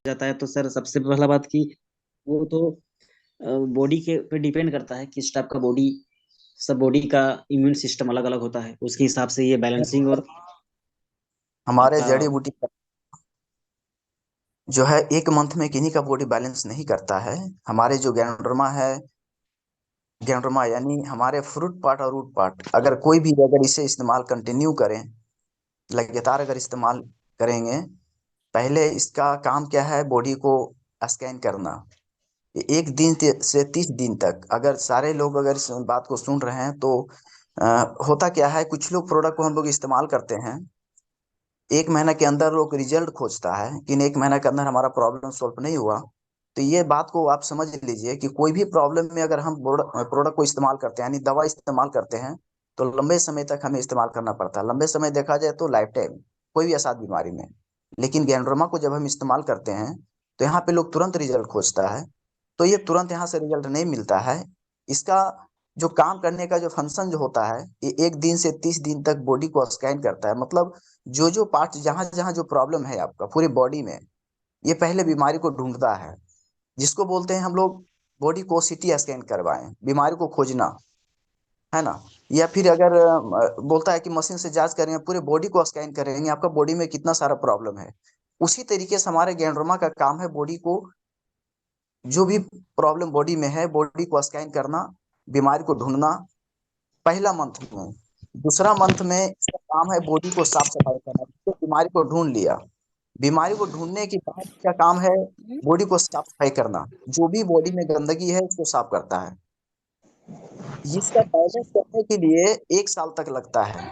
जाता है तो सर सबसे पहला बात कि वो तो बॉडी के पे डिपेंड करता है किस टाइप का बॉडी। सब बॉडी का इम्यून सिस्टम अलग अलग होता है, उसके हिसाब से ये बैलेंसिंग और हमारे आपका। जड़ी बूटी जो है एक मंथ में किन्हीं का बॉडी बैलेंस नहीं करता है। हमारे जो गैनोडर्मा है, गैनोडर्मा यानी हमारे फ्रूट पार्ट और रूट पार्ट, अगर कोई भी अगर इसे इस्तेमाल कंटिन्यू करें, लगातार अगर इस्तेमाल करेंगे, पहले इसका काम क्या है, बॉडी को स्कैन करना। ये एक दिन से 30 दिन तक अगर सारे लोग अगर इस बात को सुन रहे हैं तो अ, होता क्या है, कुछ लोग प्रोडक्ट को हम लोग इस्तेमाल करते हैं, 1 महीना के अंदर लोग रिजल्ट खोजता है कि 1 महीना के अंदर हमारा प्रॉब्लम सॉल्व नहीं हुआ। तो ये बात को आप समझ लीजिए कि कोई भी प्रॉब्लम में अगर हम प्रोडक्ट को इस्तेमाल करते हैं यानी दवा इस्तेमाल करते हैं, तो लंबे समय तक हमें इस्तेमाल करना पड़ता है। लंबे समय देखा जाए तो लाइफ टाइम, कोई भी असाध बीमारी में। लेकिन गैंड्रोमा को जब हम इस्तेमाल करते हैं तो यहाँ पे लोग तुरंत रिजल्ट खोजता है। तो ये तुरंत यहाँ से रिजल्ट नहीं मिलता है। इसका जो काम करने का जो फंक्शन जो होता है, ये 1 दिन से 30 दिन तक बॉडी को स्कैन करता है। मतलब जो जो पार्ट, जहां जहां जो प्रॉब्लम है आपका पूरी बॉडी में, ये पहले बीमारी को ढूंढता है, जिसको बोलते हैं हम लोग बॉडी को सीटी स्कैन करवाएं, बीमारी को खोजना, है ना। या फिर अगर बोलता है कि मशीन से जांच करेंगे, पूरे बॉडी को स्कैन करेंगे आपका बॉडी में कितना सारा प्रॉब्लम है। उसी तरीके से हमारे गैंड्रोमा का काम है बॉडी को, जो भी प्रॉब्लम बॉडी में है बॉडी को स्कैन करना, बीमारी को ढूंढना, पहला मंथ में। दूसरा मंथ में इसका काम है बॉडी को साफ सफाई करना। तो बीमारी को ढूंढ लिया, बीमारी को ढूंढने के बाद क्या काम है, बॉडी को साफ सफाई करना। जो भी बॉडी में गंदगी है उसको साफ करता है। इसका बैलेंस करने के लिए 1 साल तक लगता है।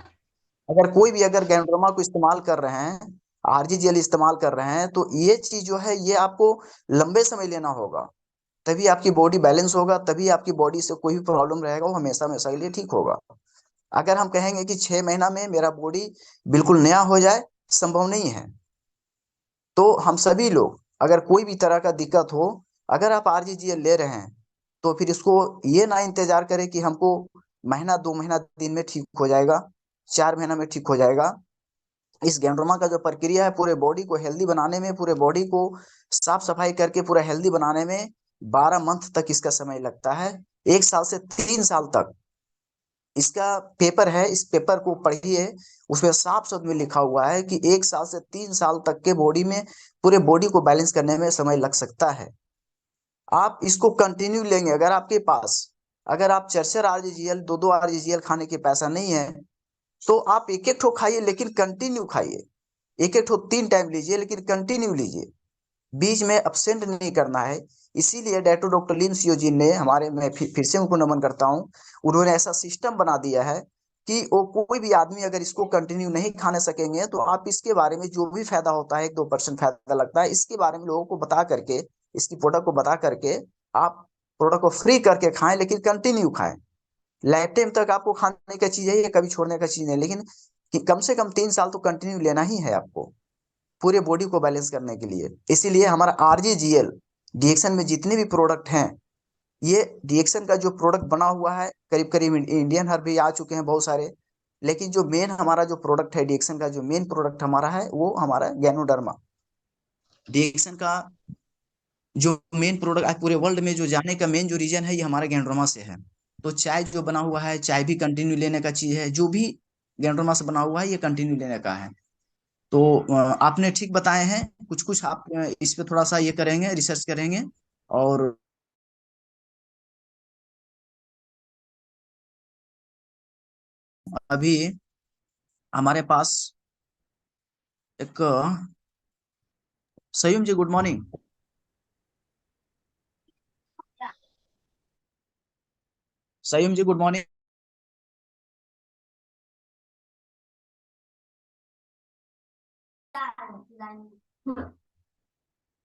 अगर कोई भी अगर गैंड्रोमा को इस्तेमाल कर रहे हैं, आरजी जेल इस्तेमाल कर रहे हैं, तो ये चीज जो है ये आपको लंबे समय लेना होगा। तभी आपकी बॉडी बैलेंस होगा, तभी आपकी बॉडी से कोई भी प्रॉब्लम रहेगा वो हमेशा हमेशा के लिए ठीक होगा। अगर हम कहेंगे कि 6 महीना में मेरा बॉडी बिल्कुल नया हो जाए, संभव नहीं है। तो हम सभी लोग, अगर कोई भी तरह का दिक्कत हो, अगर आप आरजीजीएल ले रहे हैं, तो फिर इसको ये ना इंतजार करें कि हमको महीना 2 महीना दिन में ठीक हो जाएगा, 4 महीना में ठीक हो जाएगा। इस गैंड्रोमा का जो प्रक्रिया है पूरे बॉडी को हेल्दी बनाने में, पूरे बॉडी को साफ सफाई करके पूरा हेल्दी बनाने में 12 मंथ तक इसका समय लगता है। 1 साल से 3 साल तक इसका पेपर है, इस पेपर को पढ़िए। उसमें साफ शब्द में लिखा हुआ है कि 1 साल से 3 साल तक के बॉडी में, पूरे बॉडी को बैलेंस करने में समय लग सकता है। आप इसको कंटिन्यू लेंगे, अगर आपके पास, अगर आप 4 4 आरजीजीएल, 2 2 आरजीजीएल खाने के पैसा नहीं है, तो आप एक एक ठो खाइए, लेकिन कंटिन्यू खाइए। एक एक ठो 3 टाइम लीजिए, लेकिन कंटिन्यू लीजिए, बीच में अपसेंट नहीं करना है। इसीलिए डॉक्टर डॉक्टर लिन सियोजिन ने हमारे, मैं फिर से उनको नमन करता हूँ, उन्होंने ऐसा सिस्टम बना दिया है कि वो कोई भी आदमी अगर इसको कंटिन्यू नहीं खाने सकेंगे, तो आप इसके बारे में जो भी फायदा होता है, 1 2% फायदा लगता है, इसके बारे में लोगों को बता करके, इसकी प्रोडक्ट को बता करके आप प्रोडक्ट को फ्री करके खाएं, लेकिन कंटिन्यू खाएं। लाइफ टाइम तक आपको खाने का चीज है, ये कभी छोड़ने का चीज नहीं, लेकिन कम से कम 3 साल तो कंटिन्यू लेना ही है आपको, पूरे बॉडी को बैलेंस करने के लिए। इसीलिए हमारा आरजीजीएल डीएक्शन में जितने भी प्रोडक्ट हैं, ये डीएक्शन का जो प्रोडक्ट बना हुआ है, करीब करीब इंडियन हर्ब भी आ चुके हैं बहुत सारे। लेकिन जो मेन हमारा जो प्रोडक्ट है डीएक्शन का, जो मेन प्रोडक्ट हमारा है वो हमारा गैनोडर्मा। डीएक्शन का जो मेन प्रोडक्ट आज पूरे वर्ल्ड में जो जाने का मेन जो रीजन है, ये हमारा गैंड्रोमा से है। तो चाय जो बना हुआ है, चाय भी कंटिन्यू लेने का चीज है, जो भी गैंड्रोमा से बना हुआ है ये कंटिन्यू लेने का है। तो आपने ठीक बताए हैं। कुछ कुछ आप इस पे थोड़ा सा ये करेंगे, रिसर्च करेंगे। और अभी हमारे पास एक सयूम जी, गुड मॉर्निंग। सयूम जी, गुड मॉर्निंग।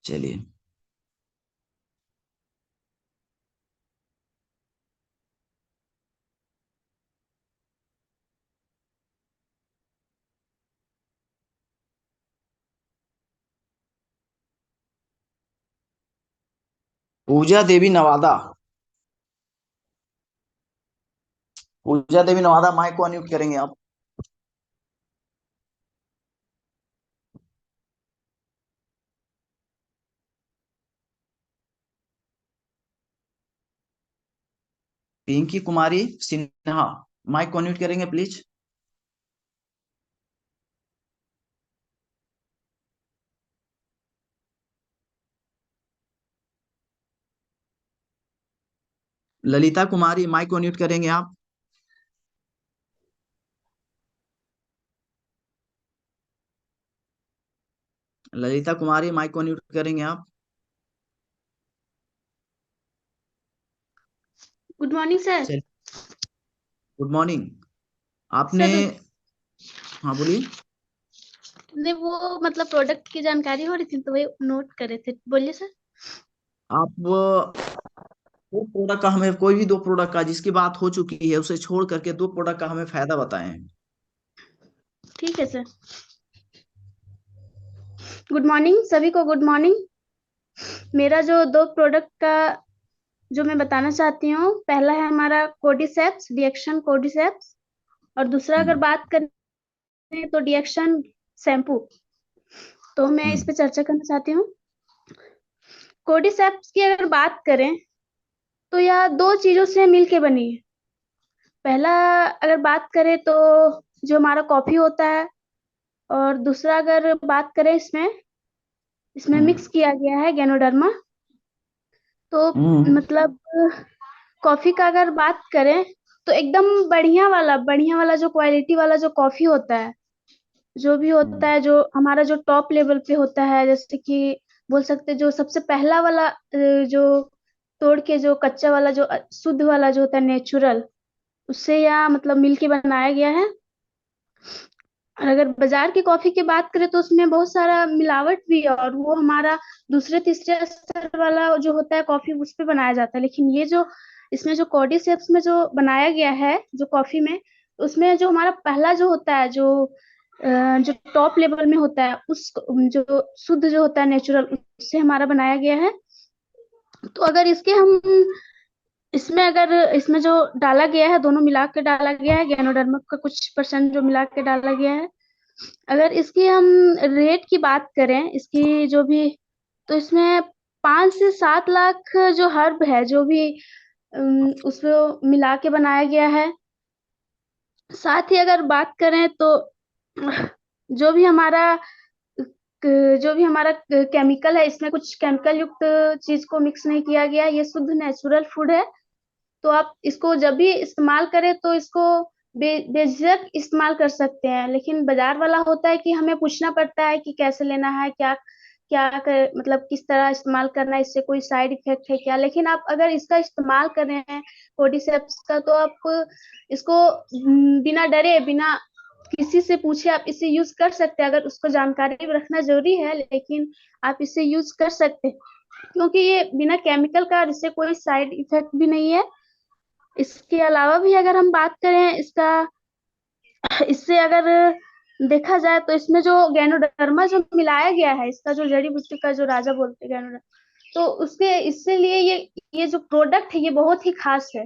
चलिए। पूजा देवी नवादा, पूजा देवी नवादा, माइक को अनम्यूट करेंगे आप। पिंकी कुमारी सिन्हा, माइक को म्यूट करेंगे प्लीज। ललिता कुमारी, माइक को म्यूट करेंगे आप। ललिता कुमारी, माइक को म्यूट करेंगे आप। Good morning sir. चल, गुड मॉर्निंग। आपने, सर हाँ बोलिए। ने वो मतलब प्रोडक्ट की जानकारी हो रही थी तो वही नोट करे थे, बोलिए सर। आप दो प्रोडक्ट का हमें, कोई भी दो प्रोडक्ट का जिसकी बात हो चुकी है उसे छोड़ करके दो प्रोडक्ट का हमें फायदा बताएं। ठीक है सर। गुड मॉर्निंग सभी को, गुड मॉर्निंग। मेरा जो दो प्रोडक्ट का जो मैं बताना चाहती हूँ, पहला है हमारा कोडिसेप्स, डीएक्शन कोडिसेप्स, और दूसरा अगर हम्म। बात करें तो डीएक्शन शैम्पू। तो मैं इस हम्म। पे चर्चा करना चाहती हूँ। कोडिसेप्स की अगर बात करें तो यह दो चीजों से मिलके बनी है। पहला अगर बात करें तो जो हमारा कॉफी होता है, और दूसरा अगर बात करें इसमें इसमें हम्म। मिक्स किया गया है गैनोडर्मा। तो हम्म। मतलब कॉफी का अगर बात करें तो एकदम बढ़िया वाला जो क्वालिटी वाला जो कॉफी होता है, जो भी होता हम्म। है, जो हमारा जो टॉप लेवल पे होता है, जैसे कि बोल सकते हैं जो सबसे पहला वाला जो तोड़ के जो कच्चा वाला जो शुद्ध वाला जो होता है नेचुरल, उससे या मतलब मिल के बनाया गया है। और अगर बाजार की कॉफी की बात करें तो उसमें बहुत सारा मिलावट भी है, और वो हमारा दूसरे तीसरे स्तर वाला जो होता है कॉफी उस पे बनाया जाता है। लेकिन ये जो इसमें जो कॉर्डिसेप्स में जो बनाया गया है जो कॉफी में, उसमें जो हमारा पहला जो होता है जो टॉप लेवल में होता है, उस जो शुद्ध जो होता है नेचुरल, उससे हमारा बनाया गया है। तो अगर इसके हम इसमें अगर इसमें जो डाला गया है, दोनों मिला के डाला गया है, गैनोडर्मा का कुछ परसेंट जो मिला के डाला गया है। अगर इसकी हम रेट की बात करें, इसकी जो भी, तो इसमें 5 से 7 लाख जो हर्ब है, जो भी उसको मिला के बनाया गया है। साथ ही अगर बात करें तो जो भी हमारा जो भी हमारा केमिकल है, इसमें कुछ केमिकल युक्त चीज को मिक्स नहीं किया गया, ये शुद्ध नेचुरल फूड है। तो आप इसको जब भी इस्तेमाल करें तो इसको बेझिझक इस्तेमाल कर सकते हैं। लेकिन बाजार वाला होता है कि हमें पूछना पड़ता है कि कैसे लेना है, क्या क्या मतलब किस तरह इस्तेमाल करना है, इससे कोई साइड इफेक्ट है क्या। लेकिन आप अगर इसका इस्तेमाल कर रहे हैं कोर्डिसेप्स का, तो आप इसको बिना डरे, बिना किसी से पूछे आप इसे यूज कर सकते हैं। अगर उसको जानकारी रखना जरूरी है, लेकिन आप इसे यूज कर सकते हैं, क्योंकि ये बिना केमिकल का, इससे कोई साइड इफेक्ट भी नहीं है। इसके अलावा भी अगर हम बात करें इसका, इससे अगर देखा जाए तो इसमें जो गैनोडर्मा जो मिलाया गया है, इसका जो जड़ी बूटी का जो राजा बोलते हैं गैनोडर्मा, तो उसके इससे लिए ये जो प्रोडक्ट है ये बहुत ही खास है।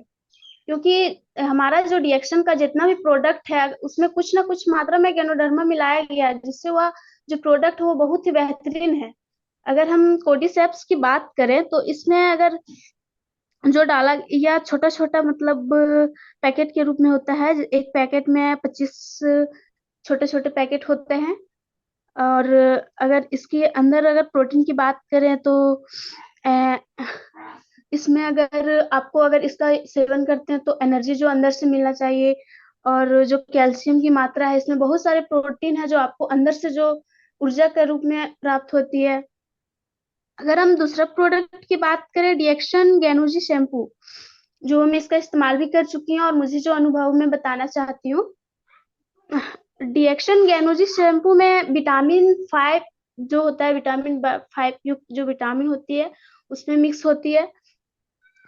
क्योंकि हमारा जो रिएक्शन का जितना भी प्रोडक्ट है, उसमें कुछ ना कुछ मात्रा में गैनोडर्मा मिलाया गया है, जिससे वह जो प्रोडक्ट है वो बहुत ही बेहतरीन है। अगर हम कोडिसेप्स की बात करें तो इसमें अगर जो डाला या छोटा छोटा मतलब पैकेट के रूप में होता है, एक पैकेट में 25 छोटे छोटे पैकेट होते हैं। और अगर इसके अंदर अगर प्रोटीन की बात करें तो अ, इसमें अगर आपको अगर इसका सेवन करते हैं तो एनर्जी जो अंदर से मिलना चाहिए, और जो कैल्शियम की मात्रा है, इसमें बहुत सारे प्रोटीन है जो आपको अंदर से जो ऊर्जा के रूप में प्राप्त होती है। अगर हम दूसरा प्रोडक्ट की बात करें, डिएक्शन गैनोजी शैम्पू, जो मैं इसका इस्तेमाल भी कर चुकी हूँ और मुझे जो अनुभव मैं बताना चाहती हूँ। डिएक्शन गैनोजी शैम्पू में विटामिन 5 जो होता है, विटामिन 5 युक्त जो विटामिन होती है उसमें मिक्स होती है।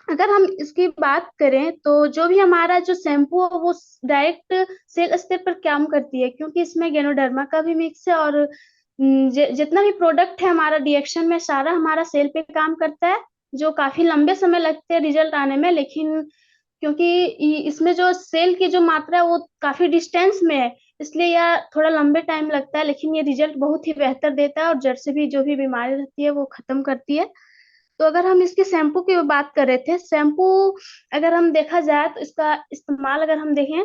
अगर हम इसकी बात करें तो जो भी हमारा जो शैम्पू है वो डायरेक्ट सेल स्तर पर काम करती है, क्योंकि इसमें गैनोडर्मा का भी मिक्स है। और जितना भी प्रोडक्ट है हमारा डिएक्शन में, सारा हमारा सेल पे काम करता है, जो काफी लंबे समय लगते हैं रिजल्ट आने में। लेकिन क्योंकि इसमें जो सेल की जो मात्रा है वो काफी डिस्टेंस में है, इसलिए यह थोड़ा लंबे टाइम लगता है, लेकिन ये रिजल्ट बहुत ही बेहतर देता है और जड़ से भी जो भी बीमारी रहती है वो खत्म करती है। तो अगर हम इसके शैम्पू की बात कर रहे थे, शैम्पू अगर हम देखा जाए तो इसका इस्तेमाल अगर हम देखें,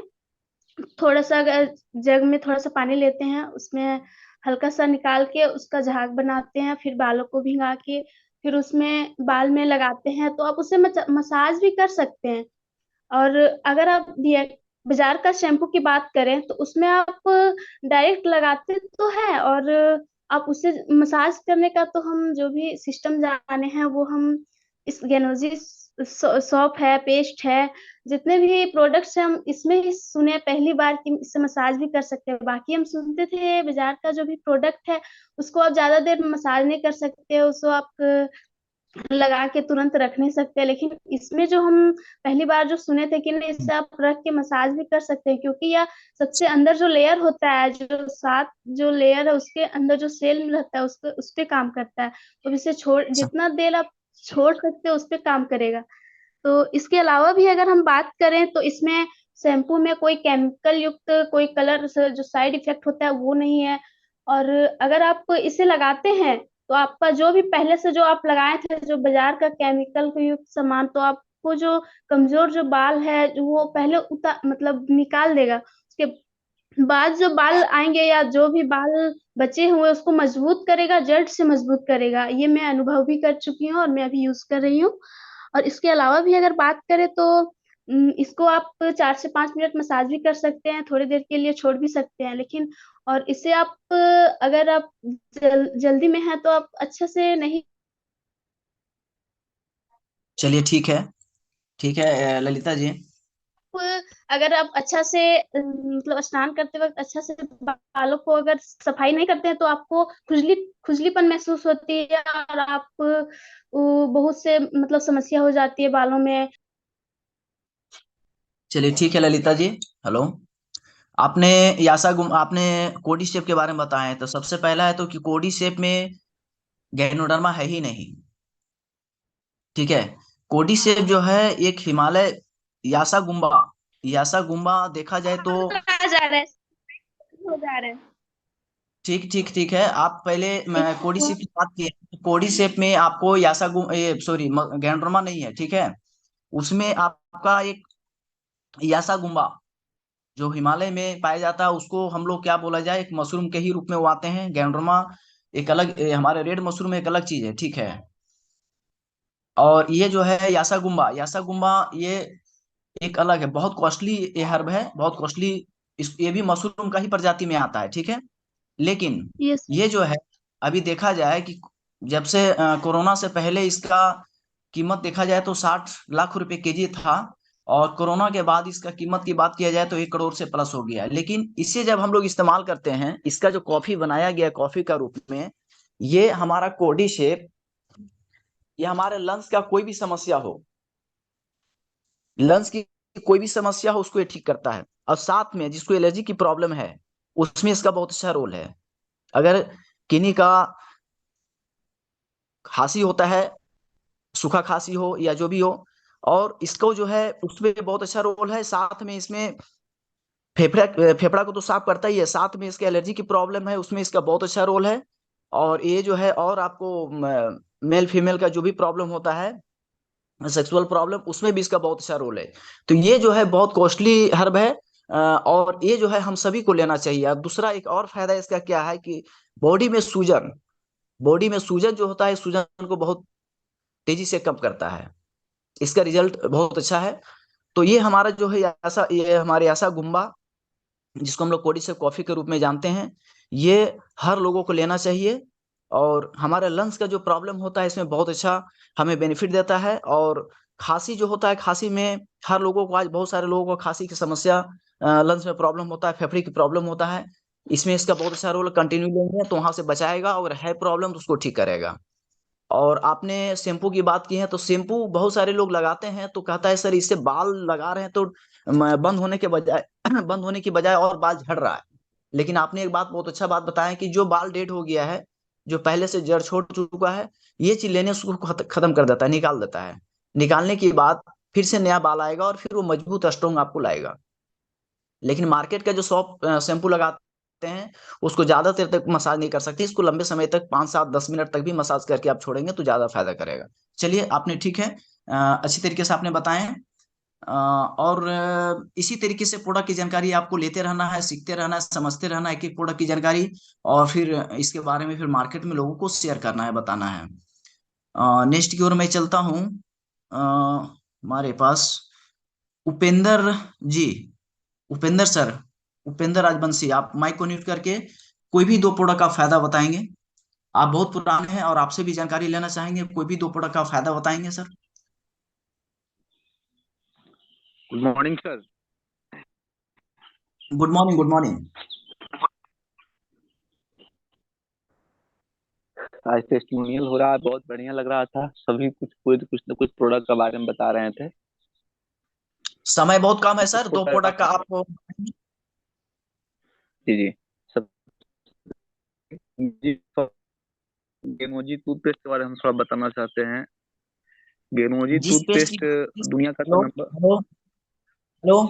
थोड़ा सा अगर जग में थोड़ा सा पानी लेते हैं, उसमें हल्का सा निकाल के उसका झाग बनाते हैं, फिर बालों को भिगा के फिर उसमें बाल में लगाते हैं, तो आप उससे मसाज भी कर सकते हैं। और अगर आप बाजार का शैम्पू की बात करें तो उसमें आप डायरेक्ट लगाते तो है, और आप उससे मसाज करने का तो हम जो भी सिस्टम जाने हैं वो हम इस गेनोजी सॉप है, पेस्ट है, जितने भी प्रोडक्ट्स हैं हम इसमें ही सुने पहली बार कि इससे मसाज भी कर सकते हैं। बाकी हम सुनते थे बाजार का जो भी प्रोडक्ट है उसको आप ज्यादा देर मसाज नहीं कर सकते, उसको आप लगा के तुरंत रख नहीं सकते, लेकिन इसमें जो हम पहली बार जो सुने थे कि नहीं, इससे आप रख के मसाज भी कर सकते हैं, क्योंकि यह सबसे अंदर जो लेयर होता है, जो सात जो लेयर है उसके अंदर जो सेल रहता है उसको उस पे काम करता है। तो इसे छोड़ जितना देर आप छोड़ सकते हो उस पे काम करेगा। तो इसके अलावा भी अगर हम बात करें तो इसमें शैम्पू में कोई केमिकल युक्त कोई कलर से जो साइड इफेक्ट होता है वो नहीं है। और अगर आप इसे लगाते हैं तो आपका जो भी पहले से जो आप लगाए थे जो बाजार का केमिकल युक्त सामान, तो आपको जो कमजोर जो बाल है जो वो पहले मतलब निकाल देगा। उसके बाद जो बाल आएंगे या जो भी बाल बचे हुए उसको मजबूत करेगा, जड़ से मजबूत करेगा। ये मैं अनुभव भी कर चुकी हूँ और मैं अभी यूज कर रही हूँ। और इसके अलावा भी अगर बात करें तो इसको आप 4 से 5 मिनट मसाज भी कर सकते हैं, थोड़ी देर के लिए छोड़ भी सकते हैं, लेकिन और इसे आप अगर आप जल्दी में है तो आप अच्छे से नहीं। चलिए ठीक है ललिता जी। अगर आप अच्छा से मतलब स्नान करते वक्त अच्छा से बालों को अगर सफाई नहीं करते हैं तो आपको खुजलीपन महसूस होती है, और आप बहुत से मतलब समस्या हो जाती है बालों में। चलिए ठीक है ललिता जी। हेलो। आपने आपने कोडी शेप के बारे में बताया है, तो सबसे पहला है तो कि कोडी शेप में गैनोडर्मा है ही नहीं। ठीक है। कोडी शेप जो है एक हिमालय यासा गुम्बा देखा जाए तो आ जा रहा है, हो जा रहा है। ठीक है। आप पहले एक कोडी शेप की बात की। कोडी शेप में आपको सॉरी गैंड्रोमा नहीं है, ठीक है। उसमें आपका एक यासा गुम्बा जो हिमालय में पाया जाता है, उसको हम लोग क्या बोला जाए, एक मशरूम के ही रूप में वो आते हैं। गैंड्रोमा एक अलग हमारे रेड मशरूम एक अलग चीज है, ठीक है। और ये जो है यासा गुम्बा ये एक अलग है, बहुत कॉस्टली ये हर्ब है, बहुत कॉस्टली। ये भी मशरूम का ही प्रजाति में आता है, ठीक है। लेकिन यस। ये जो है, अभी देखा जाए कि जब से कोरोना से पहले इसका कीमत देखा जाए तो 60 लाख रुपए केजी था। और कोरोना के बाद इसका कीमत की बात किया जाए तो 1 करोड़ से प्लस हो गया है। लेकिन इसे जब हम लोग इस्तेमाल करते हैं, इसका जो कॉफी बनाया गया कॉफी का रूप में, ये हमारा कोडी शेप, ये हमारे लंग्स का कोई भी समस्या हो, लंग्स की कोई भी समस्या हो उसको ये ठीक करता है। और साथ में जिसको एलर्जी की प्रॉब्लम है उसमें इसका बहुत अच्छा रोल है। अगर किन्हीं का खांसी होता है, सूखा खांसी हो या जो भी हो, और इसको जो है उसमें बहुत अच्छा रोल है। साथ में इसमें फेफड़ा को तो साफ करता ही है, साथ में इसके एलर्जी की प्रॉब्लम है उसमें इसका बहुत अच्छा रोल है। और ये जो है, और आपको मेल फीमेल का जो भी प्रॉब्लम होता है, सेक्सुअल प्रॉब्लम, उसमें भी इसका बहुत अच्छा रोल है। तो ये जो है बहुत कॉस्टली हर्ब है। और ये जो है हम सभी को लेना चाहिए। और दूसरा एक और फायदा इसका क्या है कि बॉडी में सूजन बॉडी में सूजन जो होता है, सूजन को बहुत तेजी से कम करता है। इसका रिजल्ट बहुत अच्छा है। तो ये हमारा जो है ये हमारे यासा गुम्बा, जिसको हम लोग कोडी से कॉफी के रूप में जानते हैं, ये हर लोगों को लेना चाहिए। और हमारे लंग्स का जो प्रॉब्लम होता है इसमें बहुत अच्छा हमें बेनिफिट देता है। और खांसी जो होता है, खांसी में हर लोगों को, आज बहुत सारे लोगों को खांसी की समस्या, लंग्स में प्रॉब्लम होता है, फेफड़े की प्रॉब्लम होता है, इसमें इसका बहुत अच्छा रोल। कंटिन्यू लेंगे तो वहां से बचाएगा, और है प्रॉब्लम तो उसको ठीक करेगा। और आपने शैम्पू की बात की है, तो शैम्पू बहुत सारे लोग लगाते हैं तो कहता है सर इससे बाल लगा रहे हैं तो बंद होने के बजाय बंद होने की बजाय और बाल झड़ रहा है। लेकिन आपने एक बात, बहुत अच्छा बात बताया कि जो बाल डेड हो गया है, जो पहले से जड़ छोड़ चुका है, ये चीज लेने से उसको खत्म कर देता है, निकाल देता है। निकालने के बाद फिर से नया बाल आएगा और फिर वो मजबूत स्ट्रॉन्ग आपको लाएगा। लेकिन मार्केट का जो शॉप शैम्पू लगाता हैं उसको ज्यादा देर तक मसाज नहीं कर सकते। इसको लंबे समय तक 5 7 10 मिनट तक भी मसाज करके आप छोड़ेंगे तो ज्यादा फायदा करेगा। चलिए, आपने ठीक है, अच्छी तरीके से आपने बताए। और इसी तरीके से प्रोडक्ट की जानकारी आपको लेते रहना है, सीखते रहना है, समझते रहना है, एक एक प्रोडक्ट की जानकारी, और फिर इसके बारे में फिर मार्केट में लोगों को शेयर करना है, बताना है। नेक्स्ट की ओर मैं चलता हूँ। हमारे पास उपेंद्र जी, उपेंद्र सर, उपेंद्र राजवंशी, आप माइक को म्यूट करके कोई भी दो प्रोडक्ट का फायदा बताएंगे। आप बहुत पुराने हैं और आपसे भी जानकारी लेना चाहेंगे, कोई भी दो प्रोडक्ट का फायदा बताएंगे sir. Good morning sir. Good morning, good morning. आज टेस्टिमोनियल हो रहा है, बहुत बढ़िया लग रहा था। सभी कुछ न कुछ प्रोडक्ट के बारे में बता रहे थे। समय बहुत कम है सर, इसको दो प्रोडक्ट का आप। जी जी सब जी। गेनोजी टूथपेस्ट के बारे में हम थोड़ा बताना चाहते हैं। गेनोजी जिस पेस्ट टूथपेस्ट की, दुनिया का तो hello number. Hello hello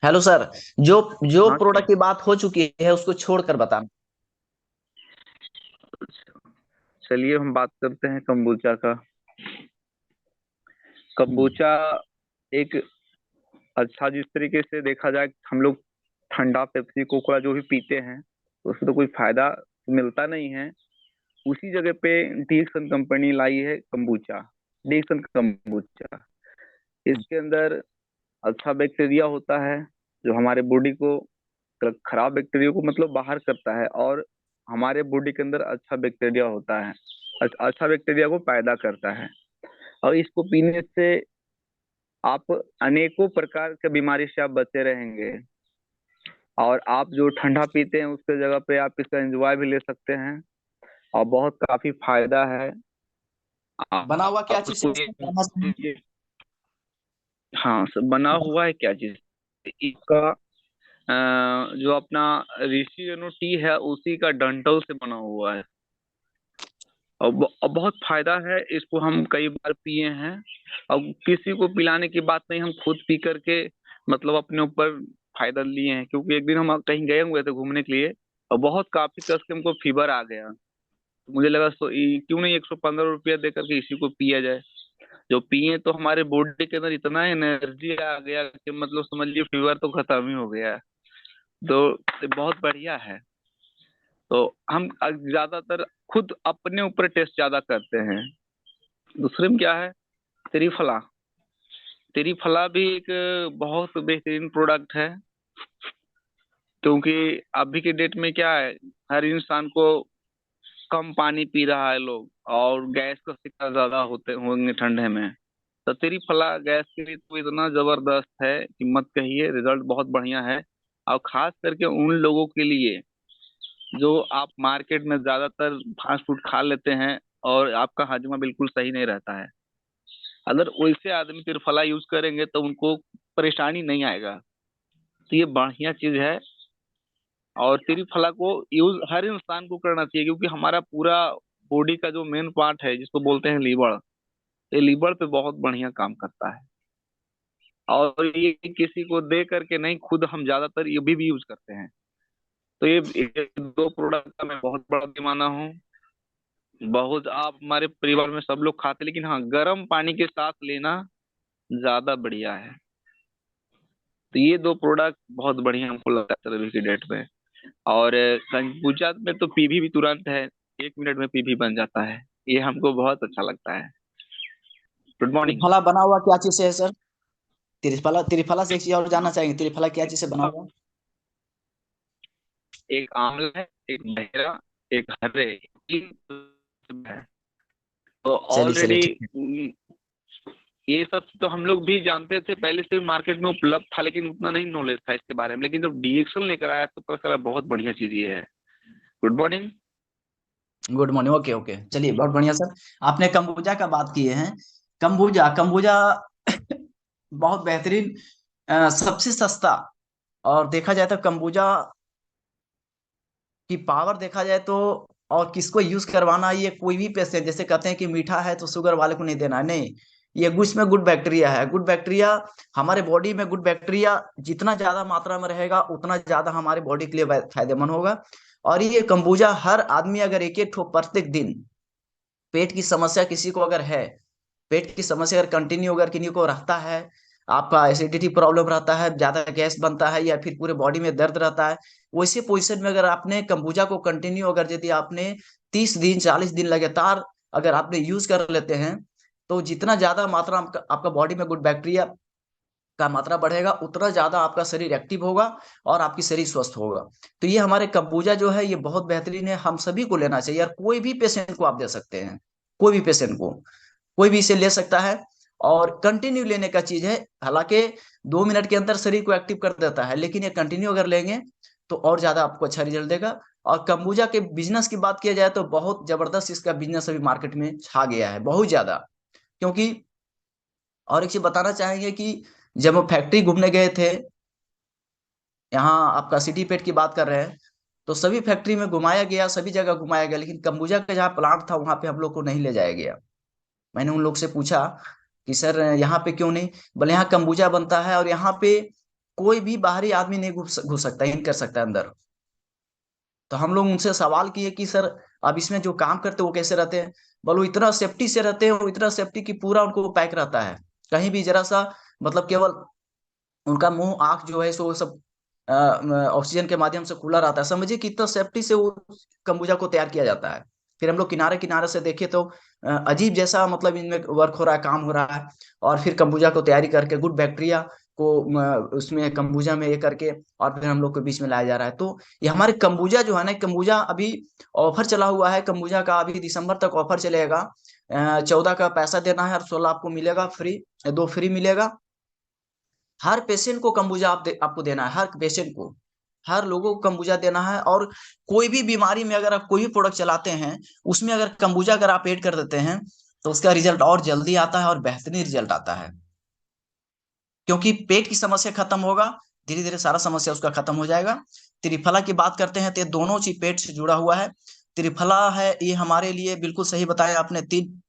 hello sir, जो जो हाँ सर। प्रोडक्ट की बात हो चुकी है उसको छोड़कर बताना। चलिए हम बात करते हैं कंबूचा का। कंबूचा एक अच्छा, जिस तरीके से देखा जाए हम लोग ठंडा पेप्सी कोकोला जो भी पीते हैं तो उसमें तो कोई फायदा मिलता नहीं है। उसी जगह पे डिक्सन कंपनी लाई है कंबूचा, डिक्सन कंबूचा। इसके अंदर अच्छा बैक्टीरिया होता है जो हमारे बॉडी को, खराब बैक्टीरिया को मतलब बाहर करता है, और हमारे बॉडी के अंदर अच्छा बैक्टीरिया होता है, अच्छा बैक्टीरिया को पैदा करता है। और इसको पीने से आप अनेकों प्रकार के बीमारी से आप बचे रहेंगे। और आप जो ठंडा पीते हैं उसके जगह पे आप इसका एंजॉय भी ले सकते हैं, और बहुत काफी फायदा है। बना हुआ क्या चीज से आपको है सर, जानना चाहेंगे? हाँ सर, बना हुआ है क्या चीज इसका? जो अपना ऋषि रेणु टी है उसी का डंठल से बना हुआ है। और बहुत फायदा है, इसको हम कई बार पिए हैं। और किसी को पिलाने की बात नहीं, हम खुद पी करके मतलब अपने ऊपर फायदा लिए हैं। क्योंकि एक दिन हम कहीं गए हुए थे घूमने के लिए, और बहुत काफी कस के हमको फीवर आ गया। तो मुझे लगा क्यों नहीं 115 रुपया दे करके इसी को पिया जाए। जो पिए तो हमारे बॉडी के अंदर इतना एनर्जी आ गया कि मतलब समझ लीजिए फीवर तो खत्म ही हो गया। तो ये बहुत बढ़िया है। तो हम ज्यादातर खुद अपने ऊपर टेस्ट ज्यादा करते हैं। दूसरे में क्या है, त्रिफला। त्रिफला भी एक बहुत बेहतरीन प्रोडक्ट है। क्योंकि अभी के डेट में क्या है, हर इंसान को कम पानी पी रहा है लोग, और गैस का शिकार ज्यादा होते होंगे ठंडे में। तो त्रिफला गैस के लिए तो इतना जबरदस्त है कि मत कहिए, रिजल्ट बहुत बढ़िया है। और खास करके उन लोगों के लिए जो आप मार्केट में ज्यादातर फास्ट फूड खा लेते हैं और आपका हाजमा बिल्कुल सही नहीं रहता है, अगर वैसे आदमी त्रिफला यूज करेंगे तो उनको परेशानी नहीं आएगा। तो ये बढ़िया चीज है। और त्रिफला को यूज हर इंसान को करना चाहिए, क्योंकि हमारा पूरा बॉडी का जो मेन पार्ट है जिसको बोलते हैं लीवर, ये लीवर पे बहुत बढ़िया काम करता है। और ये किसी को दे करके नहीं, खुद हम ज्यादातर ये भी यूज करते हैं। तो ये दो प्रोडक्ट का मैं बहुत बड़ा दीवाना हूँ। बहुत, आप हमारे परिवार में सब लोग खाते, लेकिन हाँ गर्म पानी के साथ लेना ज्यादा बढ़िया है। तो ये दो प्रोडक्ट बहुत बढ़िया हमको लगता है अभी की डेट में। और खरबूजा में तो पीवी भी तुरंत है, 1 मिनट में पीवी बन जाता है। ये हमको बहुत अच्छा लगता है। Good morning. त्रिफला बना हुआ क्या चीज से है सर? त्रिफला, त्रिफला से एक चीज और जानना चाहेंगे, त्रिफला क्या चीज से बना हुआ? एक आंवला है, एक बहेरा, एक हरे, तीन है। तो चलिए चलिए, ठीक है। ऑलरेडी ये सब तो हम लोग भी जानते थे, पहले से मार्केट में उपलब्ध था, लेकिन उतना नहीं नॉलेज था इसके बारे में। लेकिन जब डीएक्सल लेकर आया तो पता चला बहुत बढ़िया चीज ये है। Good morning. Good morning, okay okay, चलिए बहुत बढ़िया सर। आपने कंबुजा का बात किए हैं। कंबुजा, कंबुजा बहुत बेहतरीन, सबसे सस्ता। और देखा जाए तो कंबुजा की पावर देखा जाए तो, और किसको यूज करवाना, ये कोई भी पेशेंट, जैसे कहते हैं कि मीठा है तो शुगर वाले को नहीं देना है, नहीं। ये इसमें गुड बैक्टीरिया है। गुड बैक्टीरिया हमारे बॉडी में, गुड बैक्टीरिया जितना ज्यादा मात्रा में रहेगा उतना ज्यादा हमारे बॉडी के लिए फायदेमंद होगा। और ये कंबूजा हर आदमी अगर एक एक ठो प्रत्येक दिन, पेट की समस्या किसी को अगर है, पेट की समस्या अगर कंटिन्यू अगर किन्हीं को रहता है, आपका एसिडिटी प्रॉब्लम रहता है, ज्यादा गैस बनता है, या फिर पूरे बॉडी में दर्द रहता है, वैसे पोजीशन में अगर आपने कंबूजा को कंटिन्यू अगर यदि आपने 30 दिन 40 दिन लगातार अगर आपने यूज कर लेते हैं, तो जितना ज्यादा मात्रा आपका बॉडी में गुड बैक्टीरिया का मात्रा बढ़ेगा उतना ज्यादा आपका शरीर एक्टिव होगा और आपकी शरीर स्वस्थ होगा। तो ये हमारे कंबूजा जो है ये बहुत बेहतरीन है, हम सभी को लेना चाहिए। यार कोई भी पेशेंट को आप दे सकते हैं, कोई भी पेशेंट को, कोई भी इसे ले सकता है, और कंटिन्यू लेने का चीज है। हालांकि 2 मिनट के अंदर शरीर को एक्टिव कर देता है, लेकिन ये कंटिन्यू अगर लेंगे तो और ज्यादा आपको अच्छा रिजल्ट देगा। और कंबूजा के बिजनेस की बात किया जाए तो बहुत जबरदस्त इसका बिजनेस अभी मार्केट में छा गया है, बहुत ज्यादा। क्योंकि और एक चीज बताना चाहेंगे कि जब हम फैक्ट्री घूमने गए थे, यहाँ आपका सिटी पेट की बात कर रहे हैं, तो सभी फैक्ट्री में घुमाया गया, सभी जगह घुमाया गया, लेकिन कंबूजा का जहाँ प्लांट था वहां पे हम लोग को नहीं ले जाया गया। मैंने उन लोग से पूछा कि सर यहाँ पे क्यों नहीं? बोले यहाँ कंबूजा बनता है और यहाँ पे कोई भी बाहरी आदमी नहीं घुस घुस सकता, इन कर सकता है अंदर। तो हम लोग उनसे सवाल किए कि सर अब इसमें जो काम करते हैं वो कैसे रहते हैं? बोलो इतना सेफ्टी से रहते हैं, वो इतना सेफ्टी की पूरा उनको पैक रहता है, कहीं भी जरा सा मतलब केवल उनका मुंह आंख जो है सो सब ऑक्सीजन के माध्यम से खुला रहता है। समझिए कितना सेफ्टी से वो कंबूजा को तैयार किया जाता है। फिर हम लोग किनारे किनारे से देखे तो अजीब जैसा मतलब इनमें वर्क हो रहा है, काम हो रहा है। और फिर कंबूजा को तैयारी करके गुड बैक्टीरिया को उसमें कंबूजा में ये करके और फिर हम लोग के बीच में लाया जा रहा है। तो ये हमारे कंबूजा जो है ना, कंबूजा अभी ऑफर चला हुआ है कंबूजा का, अभी दिसंबर तक ऑफर चलेगा। 14 का पैसा देना है और 16 आपको मिलेगा फ्री, 2 फ्री मिलेगा। हर पेशेंट को कंबूजा आपको देना है, हर पेशेंट को, हर लोगों को कंबूजा देना है। और कोई भी बीमारी में अगर आप कोई भी प्रोडक्ट चलाते हैं, उसमें अगर कंबूजा अगर आप ऐड कर देते हैं तो उसका रिजल्ट और जल्दी आता है और बेहतरीन रिजल्ट आता है। क्योंकि पेट की समस्या खत्म होगा, धीरे धीरे सारा समस्या उसका खत्म हो जाएगा। त्रिफला की बात करते हैं तो ये दोनों चीज पेट से जुड़ा हुआ है। त्रिफला है ये हमारे लिए बिल्कुल सही बताया आपने, 3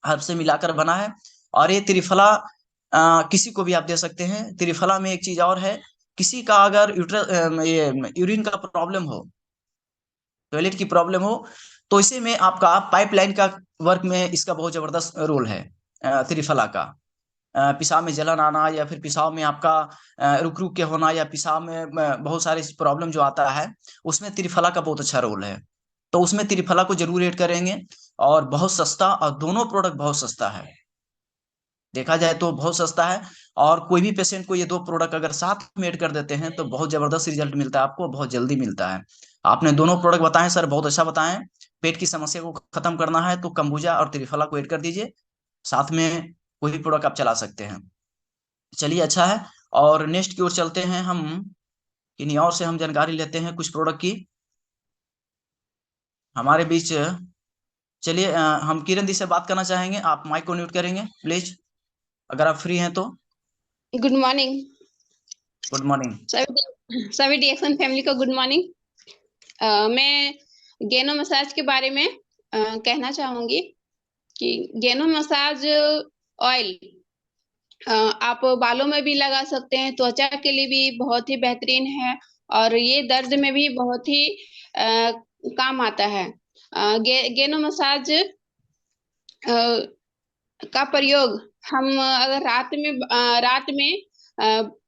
हर्ब से मिलाकर बना है। और ये त्रिफला किसी को भी आप दे सकते हैं। त्रिफला में एक चीज और है, किसी का अगर ये यूरिन का प्रॉब्लम हो, टॉयलेट की प्रॉब्लम हो, तो इसे में आपका पाइपलाइन का वर्क में इसका बहुत जबरदस्त रोल है। त्रिफला का पेशाब में जलन आना, या फिर पेशाब में आपका रुक रुक के होना, या पेशाब में बहुत सारे प्रॉब्लम जो आता है, उसमें त्रिफला का बहुत अच्छा रोल है। तो उसमें त्रिफला को जरूर ऐड करेंगे। और बहुत सस्ता, और दोनों प्रोडक्ट बहुत सस्ता है, देखा जाए तो बहुत सस्ता है। और कोई भी पेशेंट को ये 2 प्रोडक्ट अगर साथ में ऐड कर देते हैं तो बहुत जबरदस्त रिजल्ट मिलता है, आपको बहुत जल्दी मिलता है। आपने दोनों प्रोडक्ट बताएं सर, बहुत अच्छा बताएं। पेट की समस्या को खत्म करना है तो कंबूजा और त्रिफला को ऐड कर दीजिए, साथ में कोई भी प्रोडक्ट आप चला सकते हैं। चलिए अच्छा है। और नेक्स्ट की ओर चलते हैं हम, किन्हीं और से हम जानकारी लेते हैं कुछ प्रोडक्ट की हमारे बीच। चलिए हम किरण दी से बात करना चाहेंगे, आप माइक को म्यूट करेंगे प्लीज, अगर आप फ्री हैं तो। Good morning. Good morning. सभी डीएक्सन फैमिली को गुड मॉर्निंग। मैं गेनो मसाज के बारे में कहना चाहूंगी कि गेनो मसाज ऑयल आप बालों में भी लगा सकते हैं, त्वचा के लिए भी बहुत ही बेहतरीन है, और ये दर्द में भी बहुत ही काम आता है। गेनो मसाज का प्रयोग हम अगर रात में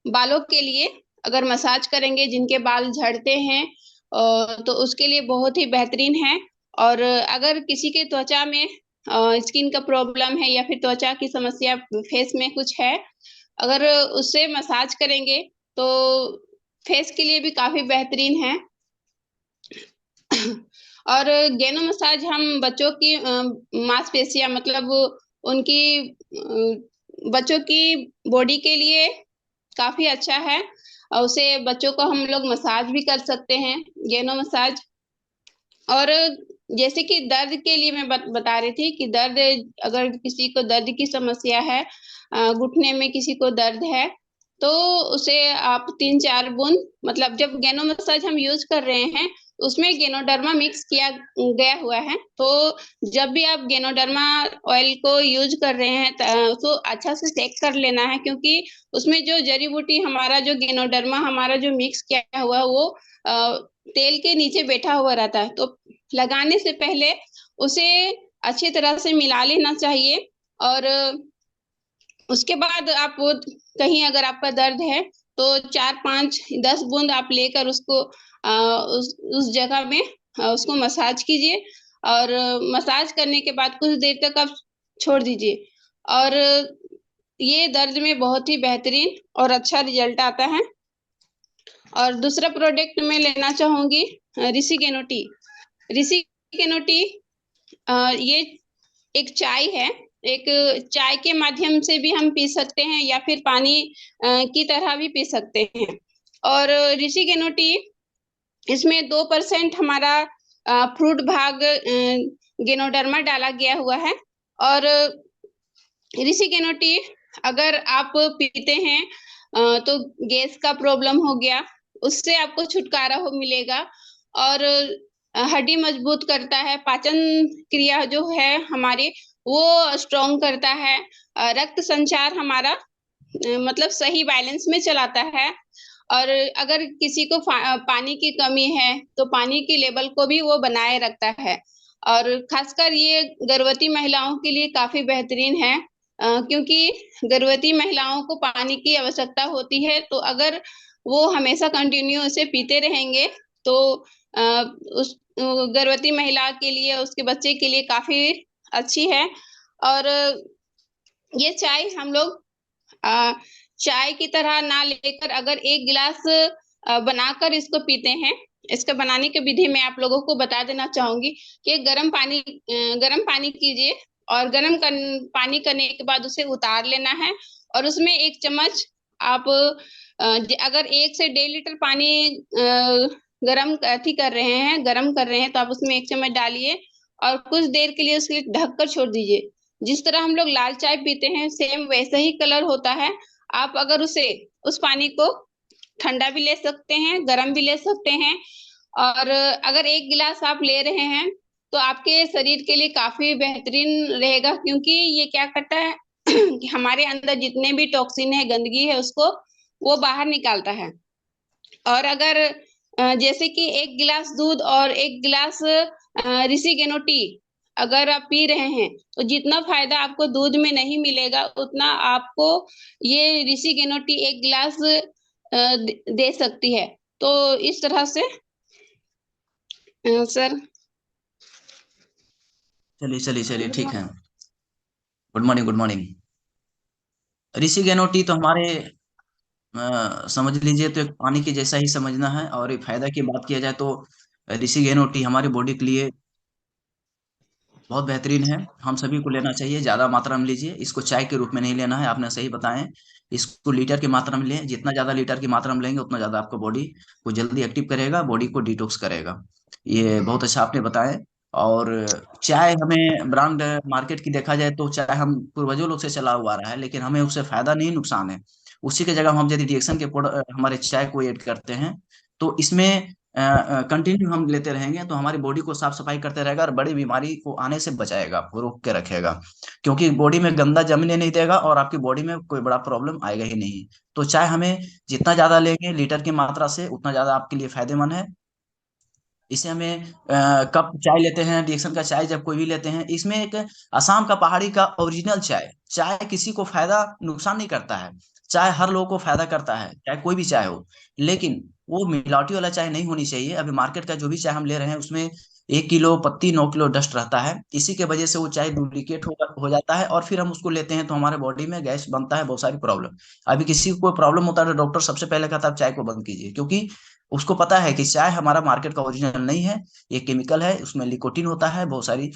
बालों के लिए अगर मसाज करेंगे, जिनके बाल झड़ते हैं तो उसके लिए बहुत ही बेहतरीन है। और अगर किसी के त्वचा में स्किन का प्रॉब्लम है, या फिर त्वचा की समस्या फेस में कुछ है, अगर उससे मसाज करेंगे तो फेस के लिए भी काफी बेहतरीन है। और गेनो मसाज हम बच्चों की मांसपेशियां, मतलब उनकी बच्चों की बॉडी के लिए काफी अच्छा है, और उसे बच्चों को हम लोग मसाज भी कर सकते हैं, गेनो मसाज। और जैसे कि दर्द के लिए मैं बता रही थी कि दर्द, अगर किसी को दर्द की समस्या है, घुटने में किसी को दर्द है, तो उसे आप 3-4 बूंद, मतलब जब गेनो मसाज हम यूज कर रहे हैं उसमें गेनोडर्मा मिक्स किया गया हुआ है, तो जब भी आप गेनोडर्मा ऑयल को यूज कर रहे हैं तो अच्छा से चेक कर लेना है, क्योंकि उसमें जो जड़ी बूटी हमारा जो गेनोडर्मा हमारा जो मिक्स किया हुआ है वो तेल के नीचे बैठा हुआ रहता है। तो लगाने से पहले उसे अच्छी तरह से मिला लेना चाहिए, और उसके बाद आप वो कहीं अगर आपका दर्द है तो 4-5-10 बूंद आप लेकर उसको उस जगह में उसको मसाज कीजिए, और मसाज करने के बाद कुछ देर तक आप छोड़ दीजिए, और ये दर्द में बहुत ही बेहतरीन और अच्छा रिजल्ट आता है। और दूसरा प्रोडक्ट मैं लेना चाहूंगी ऋषिकेनो टी। ऋषिकेनो टी ये एक चाय है, एक चाय के माध्यम से भी हम पी सकते हैं या फिर पानी की तरह भी पी सकते हैं। और ऋषिकेनो टी, इसमें 2% हमारा फ्रूट भाग गेनोडर्मा डाला गया हुआ है। और ऋषिकेनो टी अगर आप पीते हैं तो गैस का प्रॉब्लम हो गया, उससे आपको छुटकारा हो मिलेगा, और हड्डी मजबूत करता है, पाचन क्रिया जो है हमारी वो स्ट्रॉन्ग करता है, रक्त संचार हमारा मतलब सही बैलेंस में चलाता है, और अगर किसी को पानी की कमी है तो पानी की लेवल को भी वो बनाए रखता है। और खासकर ये गर्भवती महिलाओं के लिए काफी बेहतरीन है, क्योंकि गर्भवती महिलाओं को पानी की आवश्यकता होती है, तो अगर वो हमेशा कंटिन्यू उसे पीते रहेंगे तो उस गर्भवती महिला के लिए, उसके बच्चे के लिए काफी अच्छी है। और ये चाय हम लोग चाय की तरह ना लेकर अगर एक गिलास बनाकर इसको पीते हैं, इसका बनाने की विधि मैं आप लोगों को बता देना चाहूंगी कि गर्म पानी कीजिए, और पानी करने के बाद उसे उतार लेना है, और उसमें 1 चम्मच आप अगर 1 से 1.5 लीटर पानी गरम कर रहे हैं तो आप उसमें 1 चम्मच डालिए, और कुछ देर के लिए उसके ढक कर छोड़ दीजिए। जिस तरह हम लोग लाल चाय पीते हैं सेम वैसा ही कलर होता है। आप अगर उस पानी को ठंडा भी ले सकते हैं, गर्म भी ले सकते हैं, और अगर 1 गिलास आप ले रहे हैं तो आपके शरीर के लिए काफी बेहतरीन रहेगा, क्योंकि ये क्या करता है कि हमारे अंदर जितने भी टॉक्सिन है, गंदगी है, उसको वो बाहर निकालता है। और अगर जैसे कि 1 गिलास दूध और 1 गिलास ऋषिकेनो टी अगर आप पी रहे हैं तो जितना फायदा आपको दूध में नहीं मिलेगा उतना आपको ये ऋषिकेनो टी 1 गिलास दे सकती है। तो इस तरह से सर। चलिए ठीक है। Good morning. ऋषिकेनो टी तो हमारे समझ लीजिए तो एक पानी के जैसा ही समझना है। और एक फायदा की बात किया जाए तो ऋषिकेनो टी हमारी बॉडी के लिए बहुत बेहतरीन है। हम सभी को लेना चाहिए, ज्यादा मात्रा में लीजिए। इसको चाय के रूप में नहीं लेना है, आपने सही बताएं। इसको लीटर की मात्रा में लें। जितना ज्यादा लीटर की मात्रा में लेंगे उतना ज्यादा आपका बॉडी को जल्दी एक्टिव करेगा, बॉडी को डिटॉक्स करेगा। ये बहुत अच्छा आपने बताया। और चाय हमें ब्रांड मार्केट की देखा जाए तो चाय हम पूर्वजों लोग से चला हुआ रहा है, लेकिन हमें उससे फायदा नहीं नुकसान है। उसी के जगह हम यदि रिएक्शन के हमारे चाय को ऐड करते हैं तो इसमें कंटिन्यू हम लेते रहेंगे तो हमारी बॉडी को साफ सफाई करते रहेगा और बड़ी बीमारी को आने से बचाएगा, रोक के रखेगा। क्योंकि बॉडी में गंदा जमने नहीं देगा और आपकी बॉडी में कोई बड़ा प्रॉब्लम आएगा ही नहीं। तो चाय हमें जितना ज्यादा लेंगे लीटर की मात्रा से उतना ज्यादा आपके लिए फायदेमंद है। इसे हमें कप चाय लेते हैं, रिएक्शन का चाय जब कोई भी लेते हैं, इसमें एक असम का पहाड़ी का ओरिजिनल चाय, चाय किसी को फायदा नुकसान नहीं करता है। चाय हर लोगों को फायदा करता है, चाहे कोई भी चाय हो। लेकिन वो मिलावटी वाला चाय नहीं होनी चाहिए। अभी मार्केट का जो भी चाय हम ले रहे हैं उसमें 1 किलो पत्ती 9 किलो डस्ट रहता है। इसी के वजह से वो चाय डुप्लीकेट हो जाता है और फिर हम उसको लेते हैं तो हमारे बॉडी में गैस बनता है, बहुत सारी प्रॉब्लम। अभी किसी को कोई प्रॉब्लम होता है तो डॉक्टर सबसे पहले कहता है चाय को बंद कीजिए, क्योंकि उसको पता है कि चाय हमारा मार्केट का ओरिजिनल नहीं है, ये केमिकल है, उसमें लिकोटिन होता है बहुत सारी।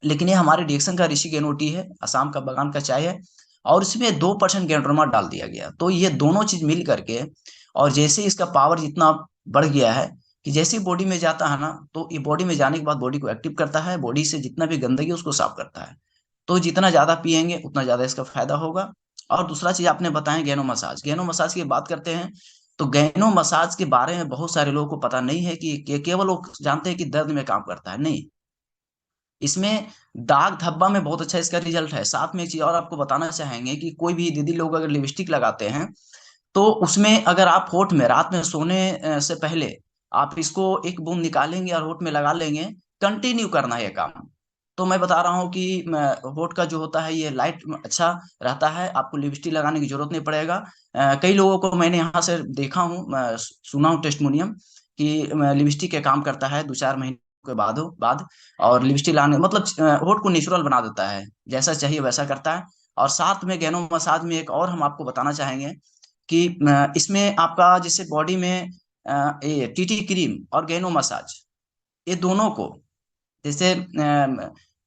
लेकिन ये हमारे रिएक्शन का ऋषिकेनो टी है, असम का बगान का चाय है, और इसमें 2% गेंड्रोमा डाल दिया गया। तो ये दोनों चीज मिल करके, और जैसे इसका पावर जितना बढ़ गया है कि जैसे ही बॉडी में जाता है ना तो ये बॉडी में जाने के बाद बॉडी को एक्टिव करता है, बॉडी से जितना भी गंदगी है उसको साफ करता है। तो जितना ज्यादा पिएंगे उतना ज्यादा इसका फायदा होगा। और दूसरा चीज आपने बताया गैनो मसाज। गैनो मसाज की बात करते हैं तो गैनो मसाज के बारे में बहुत सारे लोगों को पता नहीं है कि केवल लोग जानते हैं कि दर्द में काम करता है, नहीं, इसमें दाग धब्बा में बहुत अच्छा इसका रिजल्ट है। साथ में एक चीज और आपको बताना चाहेंगे कि कोई भी दीदी लोग अगर लिपस्टिक लगाते हैं तो उसमें अगर आप होठ में रात में सोने से पहले आप इसको एक बूंद निकालेंगे और होठ में लगा लेंगे, कंटिन्यू करना है ये काम। तो मैं बता रहा हूँ कि होठ का जो होता है ये लाइट अच्छा रहता है, आपको लिपस्टिक लगाने की जरूरत नहीं पड़ेगा। कई लोगों को मैंने यहाँ से देखा हूँ, सुना हूँ टेस्टिमोनियम कि लिपस्टिक का काम करता है 2-4 महीने के बाद और लिपस्टिक लाने मतलब होठ को नेचुरल बना देता है, जैसा चाहिए वैसा करता है। और साथ में गैनो मसाज में एक और हम आपको बताना चाहेंगे कि इसमें आपका जैसे बॉडी में ये टीटी क्रीम और गैनो मसाज, ये दोनों को जैसे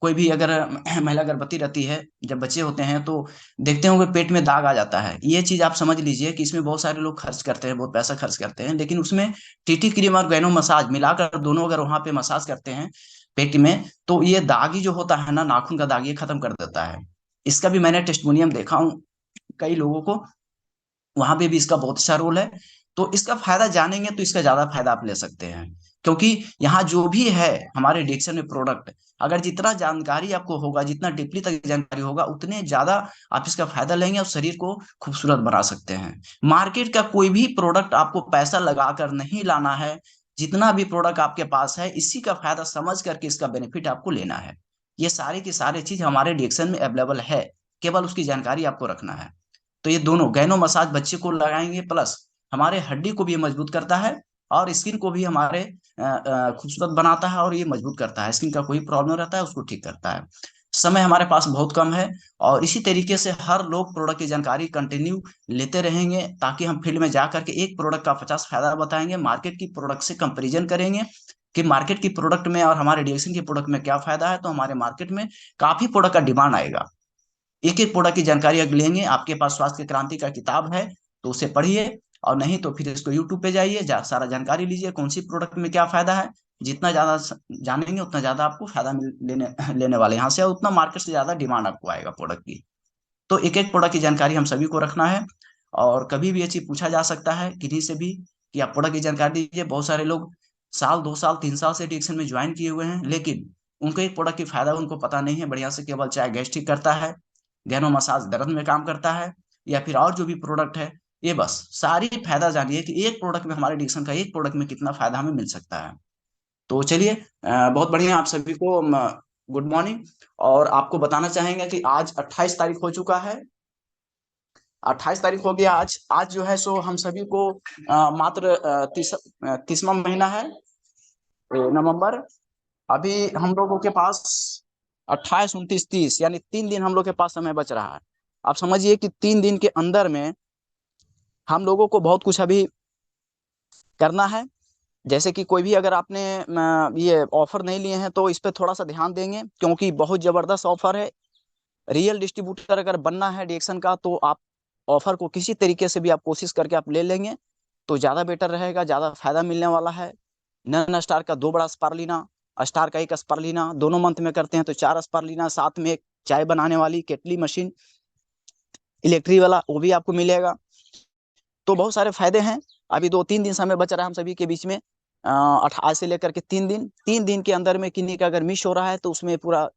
कोई भी अगर महिला गर्भवती रहती है, जब बच्चे होते हैं तो देखते होंगे पेट में दाग आ जाता है, ये चीज आप समझ लीजिए कि इसमें बहुत सारे लोग खर्च करते हैं, बहुत पैसा खर्च करते हैं, लेकिन उसमें टीटी क्रीम और गैनो मसाज मिलाकर दोनों अगर वहां पे मसाज करते हैं पेट में, तो ये दाग ही जो होता है ना, नाखून का दाग, ये खत्म कर देता है। इसका भी मैंने टेस्टिमोनियम देखा हूँ कई लोगों को, वहां पे भी इसका बहुत अच्छा रोल है। तो इसका फायदा जानेंगे तो इसका ज्यादा फायदा आप ले सकते हैं, क्योंकि यहाँ जो भी है हमारे डिक्शन में प्रोडक्ट, अगर जितना जानकारी आपको होगा, जितना डीपली तक जानकारी होगा, उतने ज्यादा आप इसका फायदा लेंगे और शरीर को खूबसूरत बना सकते हैं। मार्केट का कोई भी प्रोडक्ट आपको पैसा लगाकर नहीं लाना है, जितना भी प्रोडक्ट आपके पास है इसी का फायदा समझ करके इसका बेनिफिट आपको लेना है। ये सारे की सारी चीज हमारे डिक्शन में अवेलेबल है, केवल उसकी जानकारी आपको रखना है। तो ये दोनों गैनो मसाज बच्चे को लगाएंगे, प्लस हमारे हड्डी को भी ये मजबूत करता है और स्किन को भी हमारे खूबसूरत बनाता है और ये मजबूत करता है, स्किन का कोई प्रॉब्लम रहता है उसको ठीक करता है। समय हमारे पास बहुत कम है और इसी तरीके से हर लोग प्रोडक्ट की जानकारी कंटिन्यू लेते रहेंगे, ताकि हम फील्ड में जा करके एक प्रोडक्ट का 50 फायदा बताएंगे, मार्केट की प्रोडक्ट से कंपेरिजन करेंगे कि मार्केट की प्रोडक्ट में और हमारे डिएक्शन की प्रोडक्ट में क्या फायदा है। तो हमारे मार्केट में काफी प्रोडक्ट का डिमांड आएगा। एक एक प्रोडक्ट की जानकारी अगर लेंगे, आपके पास स्वास्थ्य क्रांति का किताब है तो उसे पढ़िए, और नहीं तो फिर इसको यूट्यूब पे जाइए, सारा जानकारी लीजिए कौन सी प्रोडक्ट में क्या फायदा है। जितना ज्यादा जानेंगे उतना ज्यादा आपको फायदा लेने लेने वाले यहाँ से, और उतना मार्केट से ज्यादा डिमांड आपको आएगा प्रोडक्ट की। तो एक एक प्रोडक्ट की जानकारी हम सभी को रखना है, और कभी भी ये चीज पूछा जा सकता है किन्हीं से भी कि आप प्रोडक्ट की जानकारी दीजिए। बहुत सारे लोग साल 2 साल 3 साल से डिक्शन में ज्वाइन किए हुए हैं, लेकिन उनको एक प्रोडक्ट की फायदा उनको पता नहीं है बढ़िया से, केवल चाहे गैस्ट्रिक करता है, गैनो मसाज दर्द में काम करता है, या फिर और जो भी प्रोडक्ट है, ये बस सारी फायदा जानिए कि एक प्रोडक्ट में, हमारे डिक्शन का एक प्रोडक्ट में कितना फायदा हमें मिल सकता है। तो चलिए, बहुत बढ़िया, आप सभी को गुड मॉर्निंग। और आपको बताना चाहेंगे कि आज 28 तारीख हो चुका है, 28 तारीख हो गया आज। आज जो है सो हम सभी को मात्र 30वां महीना है, नवंबर। अभी हम लोगों के पास 28, 29, 30 यानी 3 दिन हम लोग के पास समय बच रहा है। आप समझिए कि 3 दिन के अंदर में हम लोगों को बहुत कुछ अभी करना है। जैसे कि कोई भी अगर आपने ये ऑफर नहीं लिए हैं तो इस पे थोड़ा सा ध्यान देंगे, क्योंकि बहुत जबरदस्त ऑफर है। रियल डिस्ट्रीब्यूटर अगर बनना है डिएक्शन का तो आप ऑफर को किसी तरीके से भी आप कोशिश करके आप ले लेंगे तो ज्यादा बेटर रहेगा, ज्यादा फायदा मिलने वाला है। नन स्टार का 2 बड़ा स्पारलिना, स्टार का 1 स्पारलिना, दोनों मंथ में करते हैं तो 4 स्पारलिना, साथ में एक चाय बनाने वाली केटली मशीन इलेक्ट्रिक वाला वो भी आपको मिलेगा। तो बहुत सारे फायदे हैं। अभी 2-3 दिन समय बच रहा है हम सभी के बीच में, 28 से लेकर के 3 दिन के अंदर में किन्हीं का अगर मिस हो रहा है तो उसमें पूरा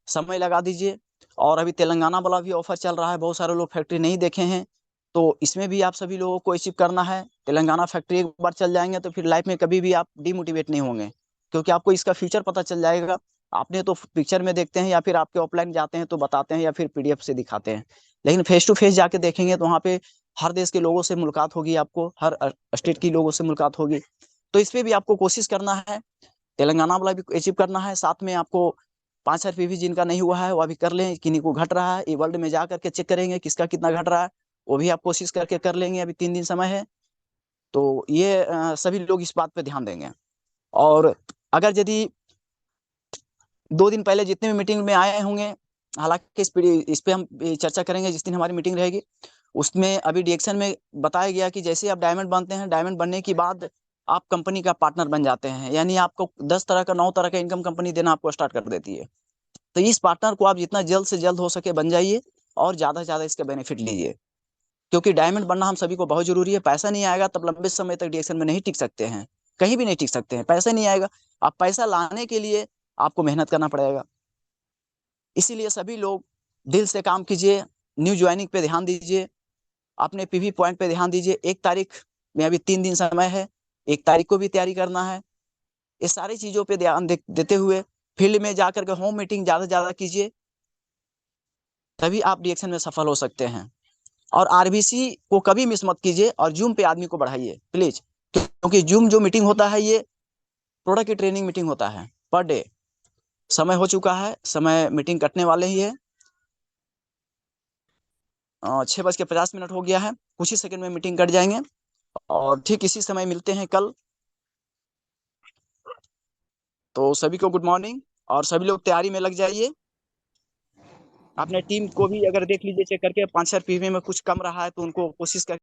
समय लगा दीजिए। और अभी तेलंगाना वाला भी ऑफर चल रहा है, बहुत सारे लोग फैक्ट्री नहीं देखे हैं तो इसमें भी आप सभी लोगों को अचीव करना है। तेलंगाना फैक्ट्री एक बार चल जाएंगे तो फिर लाइफ में कभी भी आप डिमोटिवेट नहीं होंगे, क्योंकि आपको इसका फ्यूचर पता चल जाएगा। आपने तो पिक्चर में देखते हैं या फिर आपके ऑफलाइन जाते हैं तो बताते हैं या फिर पीडीएफ से दिखाते हैं, लेकिन फेस टू फेस जाके देखेंगे तो वहाँ पे हर देश के लोगों से मुलाकात होगी, आपको हर स्टेट की लोगों से मुलाकात होगी। तो इस पे भी आपको कोशिश करना है, तेलंगाना वाला भी अचीव करना है। साथ में आपको 5 रुपये भी जिनका नहीं हुआ है वो अभी कर लें, किन्हीं को घट रहा है ये वर्ल्ड में जा करके चेक करेंगे किसका कितना घट रहा है, वो भी आप कोशिश करके कर लेंगे। अभी 3 दिन समय है तो ये सभी लोग इस बात पे ध्यान देंगे। और अगर यदि 2 दिन पहले जितने भी मीटिंग में आए होंगे, हालांकि इस पे हम चर्चा करेंगे जिस दिन हमारी मीटिंग रहेगी, उसमें अभी डिएक्शन में बताया गया कि जैसे आप डायमंड बनते हैं, डायमंड बनने के बाद आप कंपनी का पार्टनर बन जाते हैं, यानी आपको 10 तरह का 9 तरह का इनकम कंपनी देना आपको स्टार्ट कर देती है। तो इस पार्टनर को आप जितना जल्द से जल्द हो सके बन जाइए और ज़्यादा से ज़्यादा इसका बेनिफिट लीजिए, क्योंकि डायमंड बनना हम सभी को बहुत जरूरी है। पैसा नहीं आएगा तब लंबे समय तक डीएक्शन में नहीं टिक सकते हैं, कहीं भी नहीं टिक सकते हैं। पैसा नहीं आएगा, आप पैसा लाने के लिए आपको मेहनत करना पड़ेगा। इसीलिए सभी लोग दिल से काम कीजिए, न्यू ज्वाइनिंग पे ध्यान दीजिए, अपने पीवी पॉइंट पे ध्यान दीजिए। 1 तारीख में अभी 3 दिन समय है, 1 तारीख को भी तैयारी करना है। ये सारी चीज़ों पे ध्यान देते हुए फील्ड में जाकर के होम मीटिंग ज़्यादा से ज़्यादा कीजिए, तभी आप डीएक्शन में सफल हो सकते हैं। और आरबीसी को कभी मिस मत कीजिए और जूम पे आदमी को बढ़ाइए प्लीज, क्योंकि जूम जो मीटिंग होता है ये प्रोडक्ट की ट्रेनिंग मीटिंग होता है पर डे। समय हो चुका है, समय मीटिंग कटने वाले ही है। 6:50 हो गया है, कुछ ही सेकंड में मीटिंग कट जाएंगे और ठीक इसी समय मिलते हैं कल। तो सभी को गुड मॉर्निंग और सभी लोग तैयारी में लग जाइए। अपने टीम को भी अगर देख लीजिए चेक करके, 5-4 पीवी में कुछ कम रहा है तो उनको कोशिश कर